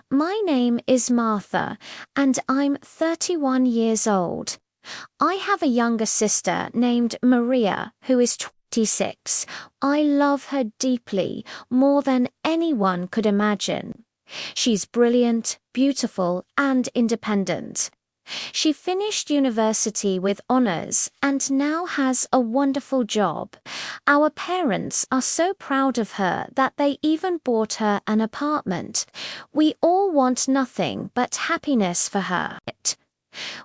My name is Martha, and I'm 31 years old. I have a younger sister named Maria who is 26. I love her deeply, more than anyone could imagine. She's brilliant, beautiful, and independent. She finished university with honors and now has a wonderful job. Our parents are so proud of her that they even bought her an apartment. We all want nothing but happiness for her.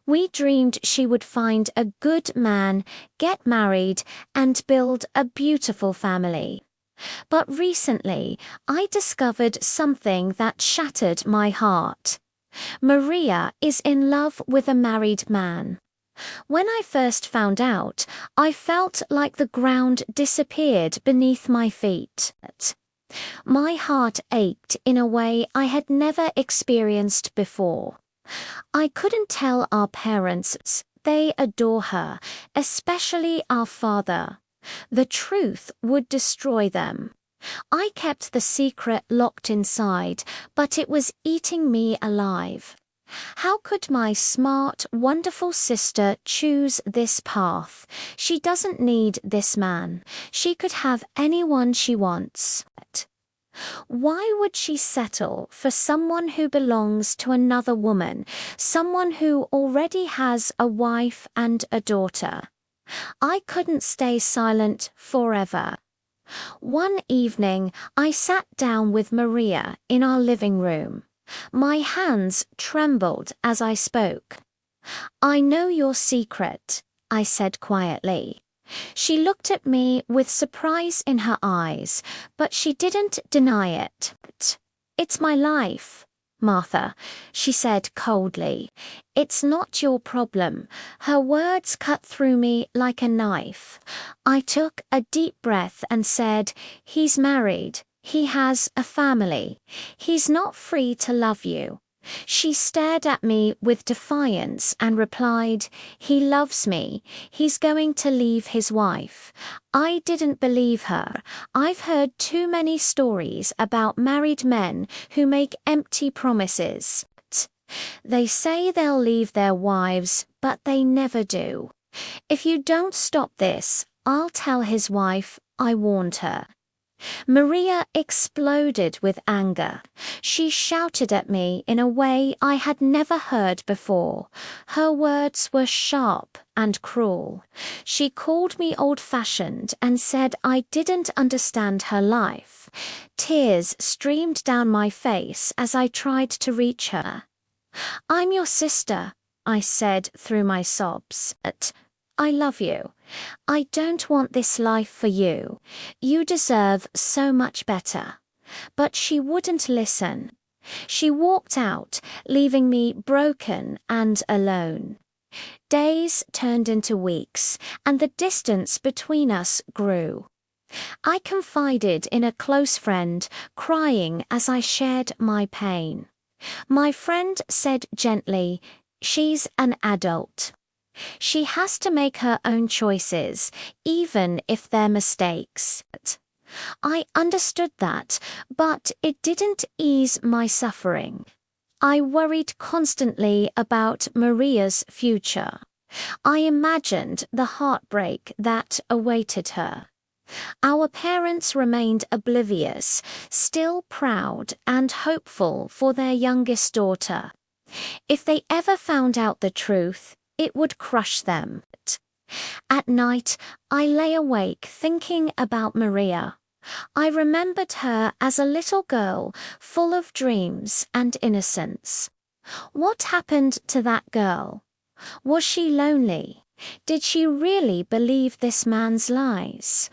We dreamed she would find a good man, get married, and build a beautiful family. But recently, I discovered something that shattered my heart. Maria is in love with a married man. When I first found out, I felt like the ground disappeared beneath my feet. My heart ached in a way I had never experienced before. I couldn't tell our parents they adore her, especially our father. The truth would destroy them. I kept the secret locked inside, but it was eating me alive. How could my smart, wonderful sister choose this path? She doesn't need this man. She could have anyone she wants. Why would she settle for someone who belongs to another woman, someone who already has a wife and a daughter? I couldn't stay silent forever. One evening, I sat down with Maria in our living room. My hands trembled as I spoke. "I know your secret," I said quietly. She looked at me with surprise in her eyes, but she didn't deny it. "It's my life, Martha," she said coldly. "It's not your problem." Her words cut through me like a knife. I took a deep breath and said, "He's married. He has a family. He's not free to love you." She stared at me with defiance and replied, "He loves me. He's going to leave his wife." I didn't believe her. I've heard too many stories about married men who make empty promises. They say they'll leave their wives, but they never do. "If you don't stop this, I'll tell his wife," I warned her. Maria exploded with anger. She shouted at me in a way I had never heard before. Her words were sharp and cruel. She called me old-fashioned and said I didn't understand her life. Tears streamed down my face as I tried to reach her. "I'm your sister," I said through my sobs. "I love you. I don't want this life for you. You deserve so much better." But she wouldn't listen. She walked out, leaving me broken and alone. Days turned into weeks, and the distance between us grew. I confided in a close friend, crying as I shared my pain. My friend said gently, "She's an adult. She has to make her own choices, even if they're mistakes." I understood that, but it didn't ease my suffering. I worried constantly about Maria's future. I imagined the heartbreak that awaited her. Our parents remained oblivious, still proud and hopeful for their youngest daughter. If they ever found out the truth, it would crush them. At night, I lay awake thinking about Maria. I remembered her as a little girl, full of dreams and innocence. What happened to that girl? Was she lonely? Did she really believe this man's lies?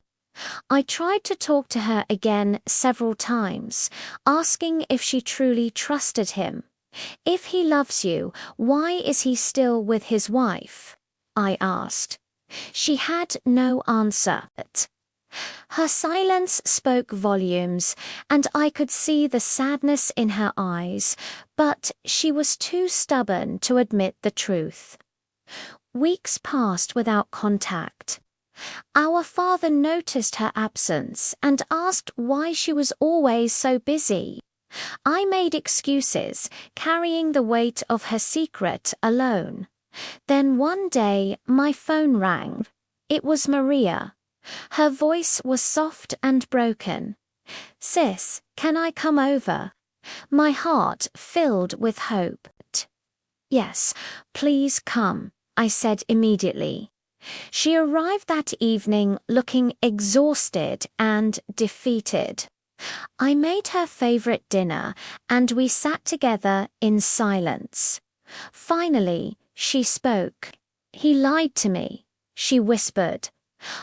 I tried to talk to her again several times, asking if she truly trusted him. "If he loves you, why is he still with his wife?" I asked. She had no answer. Her silence spoke volumes, and I could see the sadness in her eyes, but she was too stubborn to admit the truth. Weeks passed without contact. Our father noticed her absence and asked why she was always so busy. I made excuses, carrying the weight of her secret alone. Then one day, my phone rang. It was Maria. Her voice was soft and broken. "Sis, can I come over?" My heart filled with hope. "Yes, please come," I said immediately. She arrived that evening looking exhausted and defeated. I made her favorite dinner, and we sat together in silence. Finally, she spoke. "He lied to me," she whispered.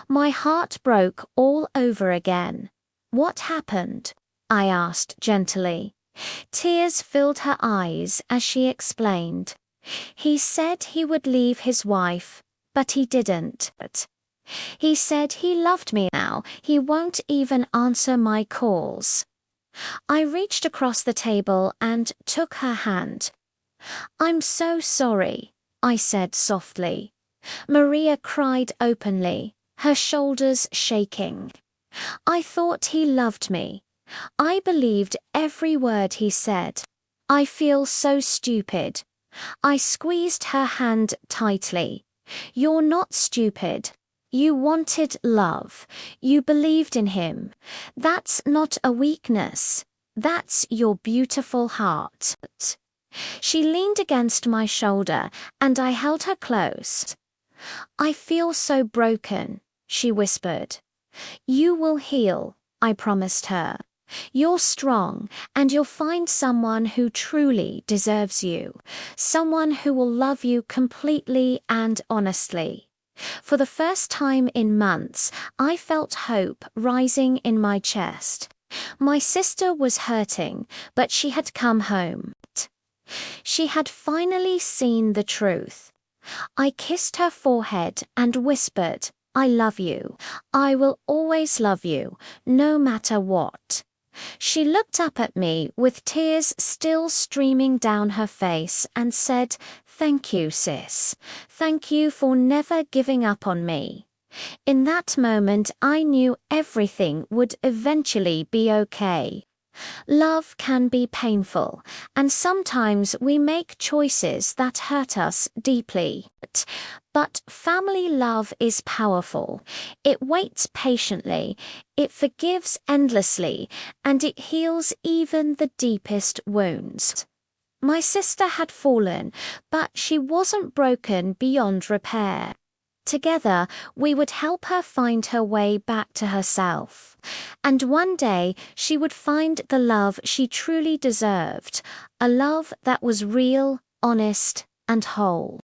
My heart broke all over again. "What happened?" I asked gently. Tears filled her eyes as she explained. "He said he would leave his wife, but he didn't. He said he loved me now. He won't even answer my calls." I reached across the table and took her hand. "I'm so sorry," I said softly. Maria cried openly, her shoulders shaking. "I thought he loved me. I believed every word he said. I feel so stupid." I squeezed her hand tightly. "You're not stupid. You wanted love. You believed in him. That's not a weakness. That's your beautiful heart." She leaned against my shoulder, and I held her close. "I feel so broken," she whispered. "You will heal," I promised her. "You're strong, and you'll find someone who truly deserves you, someone who will love you completely and honestly." For the first time in months, I felt hope rising in my chest. My sister was hurting, but she had come home. She had finally seen the truth. I kissed her forehead and whispered, "I love you. I will always love you, no matter what." She looked up at me with tears still streaming down her face and said, "Thank you, sis. Thank you for never giving up on me." In that moment, I knew everything would eventually be okay. Love can be painful, and sometimes we make choices that hurt us deeply. But family love is powerful. It waits patiently, it forgives endlessly, and it heals even the deepest wounds. My sister had fallen, but she wasn't broken beyond repair. Together, we would help her find her way back to herself. And one day, she would find the love she truly deserved, a love that was real, honest, and whole.